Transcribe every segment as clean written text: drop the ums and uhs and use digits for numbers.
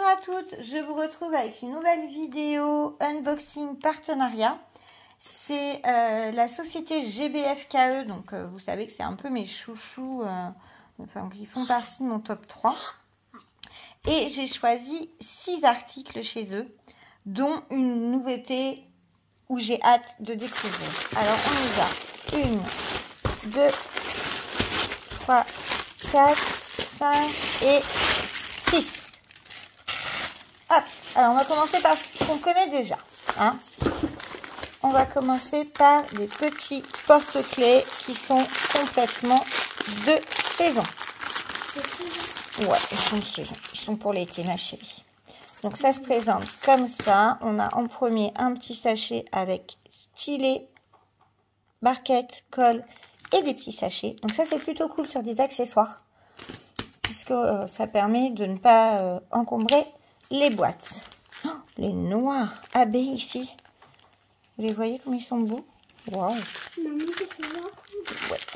à toutes, je vous retrouve avec une nouvelle vidéo unboxing partenariat. C'est la société GBFKE, donc vous savez que c'est un peu mes chouchous, enfin qui font partie de mon top 3. Et j'ai choisi 6 articles chez eux, dont une nouveauté où j'ai hâte de découvrir. Alors on y va, 1, 2, 3, 4, 5 et 6. Hop, alors on va commencer par ce qu'on connaît déjà. Hein. On va commencer par des petits porte-clés qui sont complètement de saison. Ouais, ils sont de saison. Ils sont pour l'été, ma chérie. Donc ça se présente comme ça. On a en premier un petit sachet avec stylet, barquette, colle et des petits sachets. Donc ça c'est plutôt cool sur des accessoires. Puisque ça permet de ne pas encombrer les boîtes. Oh, les noirs AB ici. Vous les voyez comme ils sont beaux? Waouh. Ouais,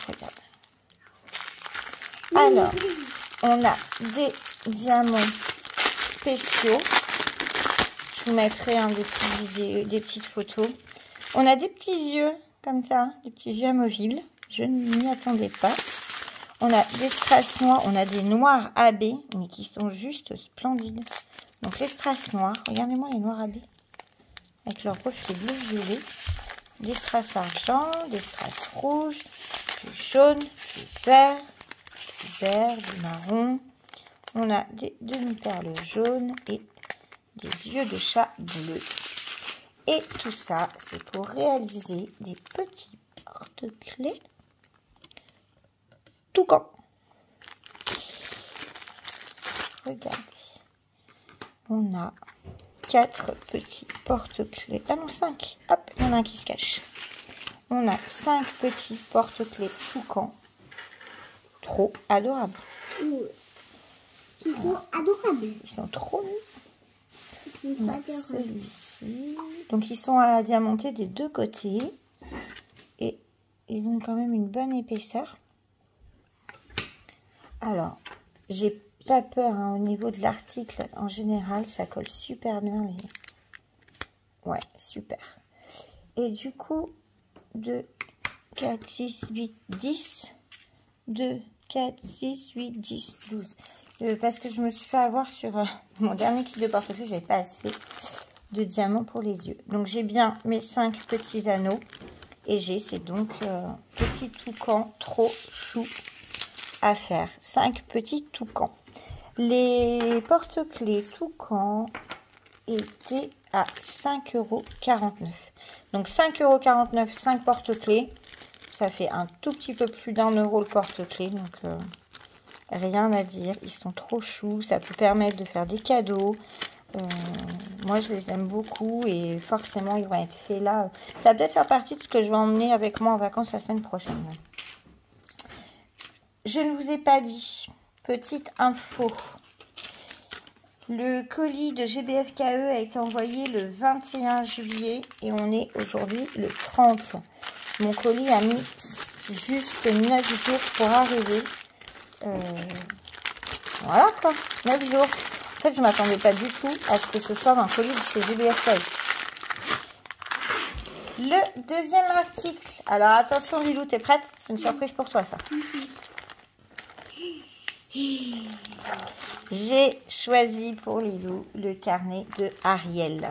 regarde. Alors, on a des diamants spéciaux. Je vous mettrai des petites photos. On a des petits yeux comme ça, des petits yeux amovibles. Je ne m'y attendais pas. On a des strass noirs, on a des noirs AB, mais qui sont juste splendides. Donc les strass noirs, regardez-moi les noirs AB, avec leur reflet bleu-violet. Des strass argent, des strass rouges, du jaune, du vert, du marron. On a des demi-perles jaunes et des yeux de chat bleus. Et tout ça, c'est pour réaliser des petits porte-clés toucan. Regardez. On a 4 petits porte-clés. Ah non, 5. Hop, il y en a un qui se cache. On a 5 petits porte-clés toucan. Trop adorables. Ils sont trop adorables. Ils sont trop mignons. On a celui-ci. Donc, ils sont à diamanter des deux côtés. Et ils ont quand même une bonne épaisseur. Alors, j'ai pas peur hein, au niveau de l'article. En général, ça colle super bien. Ouais, super. Et du coup, 2, 4, 6, 8, 10. 2, 4, 6, 8, 10, 12. Parce que je me suis fait avoir sur mon dernier kit de porte-clés. J'avais pas assez de diamants pour les yeux. Donc, j'ai bien mes 5 petits anneaux. Et j'ai, c'est donc petit toucan trop chou à faire. 5 petits toucans. Les porte-clés toucan étaient à 5,49 €. Donc 5,49 €, 5 porte-clés. Ça fait un tout petit peu plus d'1 € le porte-clés. Donc rien à dire. Ils sont trop choux. Ça peut permettre de faire des cadeaux. Moi je les aime beaucoup et forcément ils vont être faits là. Ça va peut-être faire partie de ce que je vais emmener avec moi en vacances la semaine prochaine. Je ne vous ai pas dit, petite info, le colis de GBFKE a été envoyé le 21 juillet et on est aujourd'hui le 30. Mon colis a mis juste 9 jours pour arriver. Voilà quoi, 9 jours. En fait, je ne m'attendais pas du tout à ce que ce soit un colis de chez GBFKE. Le deuxième article. Alors attention Lilou, t'es prête? C'est une surprise pour toi ça. J'ai choisi pour Lilou le carnet de Ariel.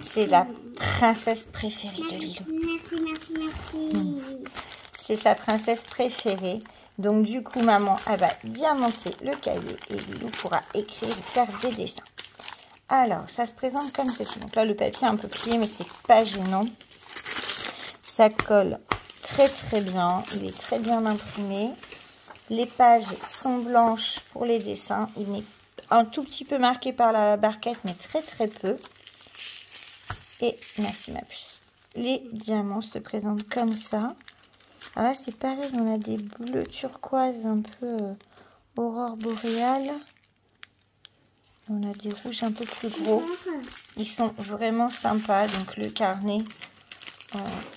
C'est la princesse préférée de Lilou. Merci. C'est sa princesse préférée. Donc du coup, maman, elle va diamanter le cahier et Lilou pourra écrire et faire des dessins. Alors, ça se présente comme ceci. Donc là, le papier est un peu plié, mais c'est pas gênant. Ça colle très très bien. Il est très bien imprimé. Les pages sont blanches pour les dessins. Il est un tout petit peu marqué par la barquette, mais très très peu. Et merci ma puce. Les diamants se présentent comme ça. Alors là, c'est pareil, on a des bleus turquoise un peu aurore boréale. On a des rouges un peu plus gros. Ils sont vraiment sympas. Donc le carnet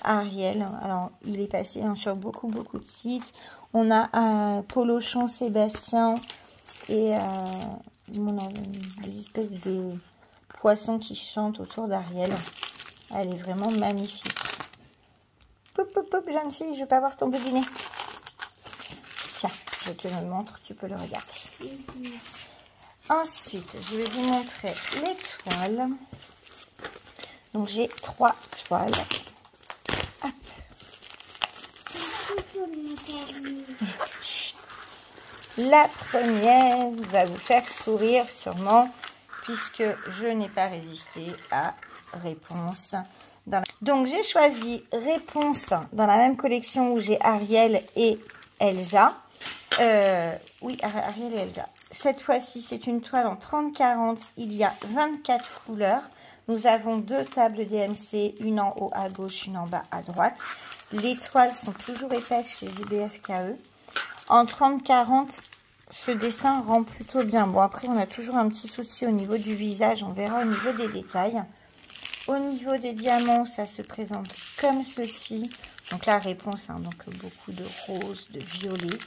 Ariel. Alors il est passé hein, sur beaucoup de sites. On a Polo Champ Sébastien et des espèces de poissons qui chantent autour d'Ariel. Elle est vraiment magnifique. Pop, pop, pop, jeune fille, je veux pas voir ton bout du nez. Tiens, je te le montre, tu peux le regarder. Ensuite, je vais vous montrer les toiles. Donc, j'ai 3 toiles. Hop. La première va vous faire sourire sûrement, puisque je n'ai pas résisté à Réponse. Donc, j'ai choisi Réponse dans la même collection où j'ai Ariel et Elsa. Oui, Ariel et Elsa. Cette fois-ci, c'est une toile en 30-40. Il y a 24 couleurs. Nous avons 2 tables DMC, une en haut à gauche, une en bas à droite. Les toiles sont toujours épaisses chez GBF KE. En 30-40, ce dessin rend plutôt bien. Bon, après, on a toujours un petit souci au niveau du visage. On verra au niveau des détails. Au niveau des diamants, ça se présente comme ceci. Donc, la réponse, hein, donc beaucoup de rose, de violet.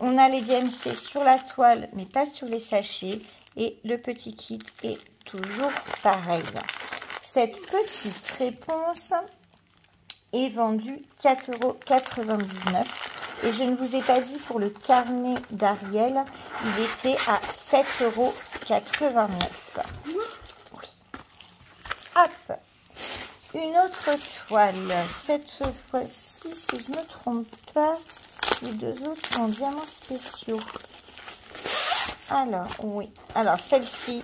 On a les DMC sur la toile, mais pas sur les sachets. Et le petit kit est toujours pareil. Cette petite réponse est vendue 4,99 €. Et je ne vous ai pas dit pour le carnet d'Ariel, il était à 7,89 €. Oui. Hop. Une autre toile. Cette fois-ci, si je ne me trompe pas, les 2 autres sont en diamants spéciaux. Alors, oui. Alors, celle-ci,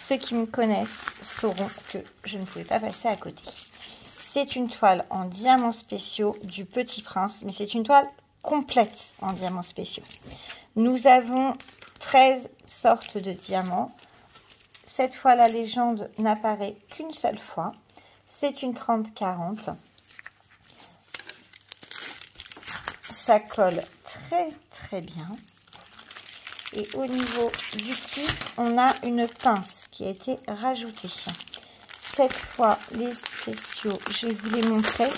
ceux qui me connaissent sauront que je ne pouvais pas passer à côté. C'est une toile en diamants spéciaux du Petit Prince, mais c'est une toile complète en diamants spéciaux. Nous avons 13 sortes de diamants. Cette fois, la légende n'apparaît qu'une seule fois. C'est une 30-40. Ça colle très très bien. Et au niveau du kit, on a une pince qui a été rajoutée. Cette fois, les spéciaux, je vais vous les montrer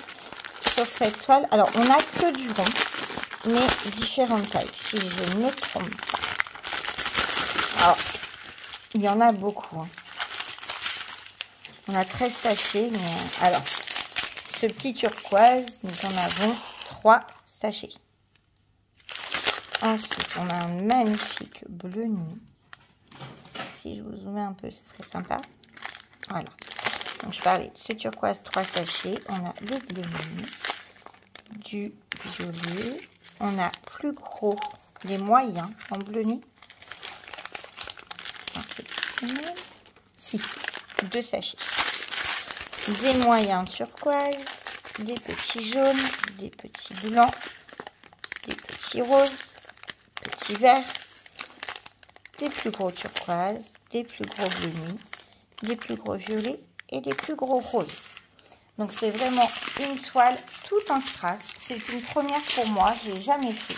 sur cette toile. Alors, on n'a que du rond, mais différentes tailles, si je ne me trompe pas. Alors, il y en a beaucoup. Hein. On a 13 sachets, mais alors, ce petit turquoise, nous en avons 3 sachets. Ensuite, on a un magnifique bleu nuit. Si je vous zoome un peu, ce serait sympa. Voilà. Donc, je parlais de ce turquoise 3 sachets. On a le bleu nuit, du violet. On a plus gros, les moyens en bleu nuit. Si, 2 sachets. Des moyens turquoise, des petits jaunes, des petits blancs, des petits roses, petits verts, des plus gros turquoise, des plus gros bleu nuit, des plus gros violets et des plus gros roses. Donc c'est vraiment une toile tout en strass. C'est une première pour moi, je l'ai jamais fait.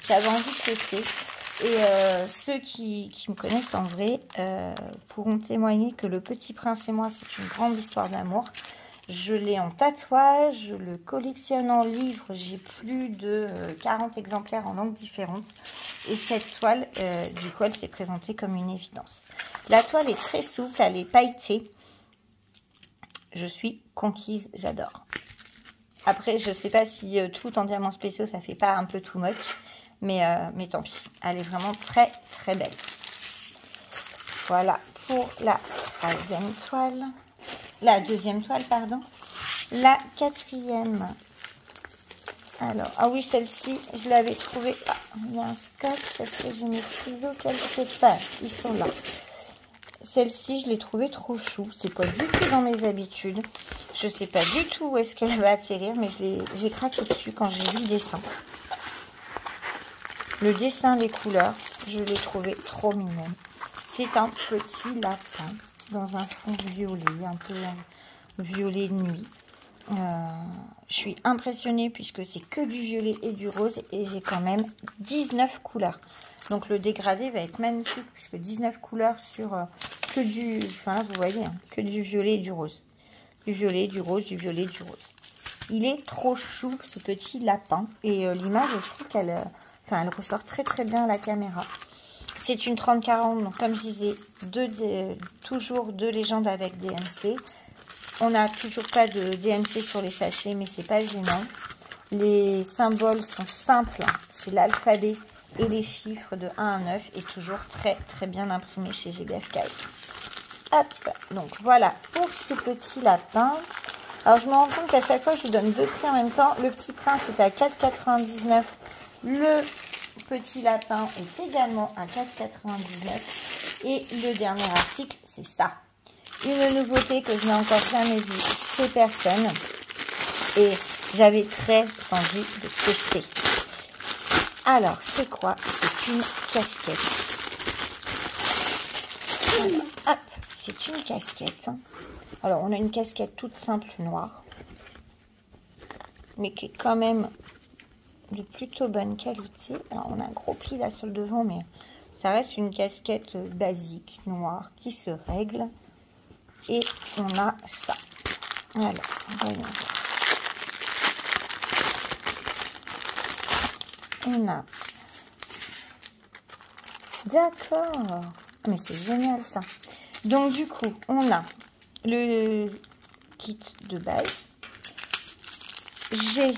J'avais envie de tester. Et ceux qui me connaissent en vrai pourront témoigner que Le Petit Prince et moi, c'est une grande histoire d'amour. Je l'ai en tatouage, je le collectionne en livre. J'ai plus de 40 exemplaires en langues différentes. Et cette toile, du coup, elle s'est présentée comme une évidence. La toile est très souple, elle est pailletée. Je suis conquise, j'adore. Après, je ne sais pas si tout en diamants spéciaux, ça fait pas un peu too much. Mais tant pis, elle est vraiment très très belle. Voilà pour la troisième toile. La deuxième toile, pardon. La quatrième. Alors, ah oui, celle-ci, je l'avais trouvée. Ah, il y a un scotch. Est-ce que j'ai mes ciseaux quelque part? Ils sont là. Celle-ci, je l'ai trouvée trop chou. C'est pas du tout dans mes habitudes. Je sais pas du tout où est-ce qu'elle va atterrir, mais j'ai craqué dessus quand j'ai vu le dessin. Le dessin, les couleurs, je l'ai trouvé trop mignonne. C'est un petit lapin dans un fond violet, un peu violet de nuit. Je suis impressionnée puisque c'est que du violet et du rose et j'ai quand même 19 couleurs. Donc le dégradé va être magnifique puisque 19 couleurs sur que du, enfin là vous voyez, hein, que du violet et du rose. Du violet, du rose, du violet, du rose. Il est trop chou ce petit lapin et l'image, je trouve qu'elle... elle ressort très très bien à la caméra. C'est une 30-40, donc comme je disais, toujours 2 légendes avec DMC. On n'a toujours pas de DMC sur les sachets, mais c'est pas gênant. Les symboles sont simples, c'est l'alphabet et les chiffres de 1 à 9 et toujours très très bien imprimés chez GBF KE. Hop, donc voilà pour ce petit lapin. Alors je me rends compte qu'à chaque fois je vous donne 2 prix en même temps. Le petit prince est à 4,99. Le petit lapin est également à 4,99. Et le dernier article, c'est ça. Une nouveauté que je n'ai encore jamais vue chez personne. Et j'avais très envie de tester. Alors, c'est quoi? C'est une casquette. Alors, hop, c'est une casquette. Alors, on a une casquette toute simple noire. Mais qui est quand même de plutôt bonne qualité. Alors, on a un gros pli là sur le devant, mais ça reste une casquette basique, noire, qui se règle. Et on a ça. Alors, voyons. On a... D'accord. Mais c'est génial ça. Donc du coup, on a le kit de base. J'ai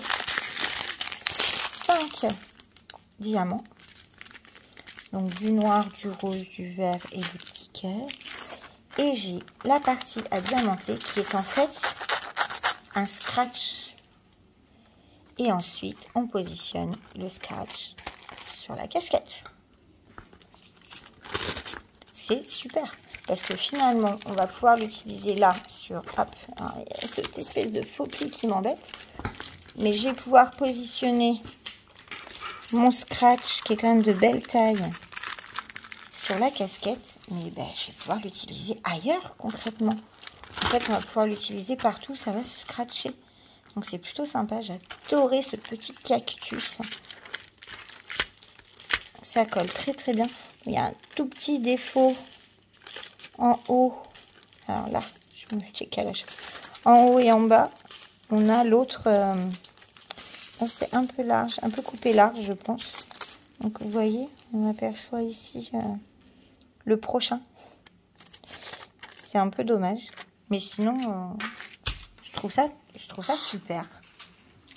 5 diamants. Donc du noir, du rose, du vert et du petit cœur. Et j'ai la partie à diamanter qui est en fait un scratch. Et ensuite, on positionne le scratch sur la casquette. C'est super. Parce que finalement, on va pouvoir l'utiliser là sur... Hop, il y a cette espèce de faux pli qui m'embête. Mais je vais pouvoir positionner mon scratch qui est quand même de belle taille sur la casquette. Mais ben, je vais pouvoir l'utiliser ailleurs concrètement. En fait, on va pouvoir l'utiliser partout. Ça va se scratcher. Donc c'est plutôt sympa, j'adorais ce petit cactus. Ça colle très très bien. Il y a un tout petit défaut en haut. Alors là, je me checker là. En haut et en bas, on a l'autre. C'est un peu large, un peu coupé large, je pense. Donc vous voyez, on aperçoit ici le prochain. C'est un peu dommage. Mais sinon, je trouve ça super.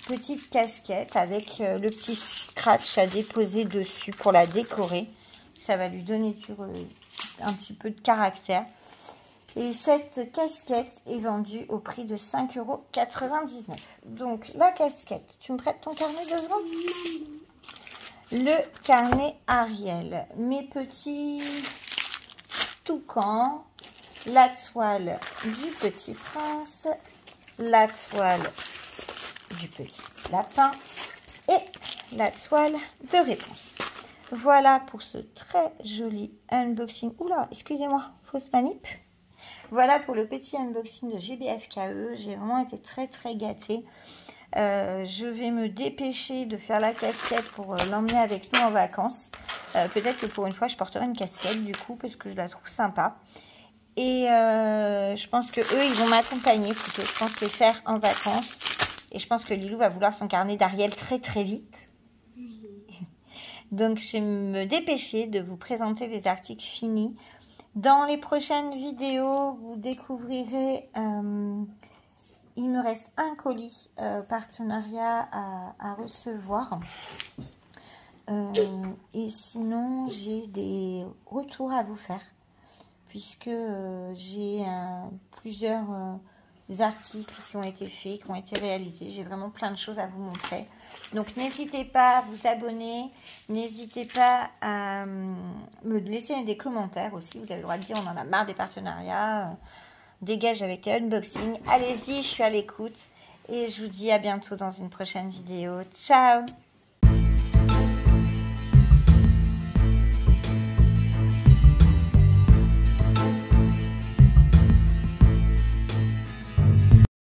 Petite casquette avec le petit scratch à déposer dessus pour la décorer. Ça va lui donner un petit peu de caractère. Et cette casquette est vendue au prix de 5,99 €. Donc la casquette, tu me prêtes ton carnet 2 secondes? Le carnet Ariel. Mes petits toucans. La toile du petit prince. La toile du petit lapin et la toile de réponse. Voilà pour ce très joli unboxing. Oula, excusez-moi, fausse manip. Voilà pour le petit unboxing de GBF KE. J'ai vraiment été très très gâtée. Je vais me dépêcher de faire la casquette pour l'emmener avec nous en vacances. Peut-être que pour une fois je porterai une casquette du coup parce que je la trouve sympa. Et je pense que eux, ils vont m'accompagner plutôt. Je pense les faire en vacances. Et je pense que Lilou va vouloir son carnet d'Ariel très très vite. Donc je vais me dépêcher de vous présenter les articles finis. Dans les prochaines vidéos, vous découvrirez... il me reste un colis partenariat à recevoir. Et sinon, j'ai des retours à vous faire. Puisque j'ai plusieurs articles qui ont été faits, qui ont été réalisés. J'ai vraiment plein de choses à vous montrer. Donc n'hésitez pas à vous abonner. N'hésitez pas à me laisser des commentaires aussi. Vous avez le droit de dire on en a marre des partenariats. Dégage avec les unboxings. Allez-y, je suis à l'écoute. Et je vous dis à bientôt dans une prochaine vidéo. Ciao!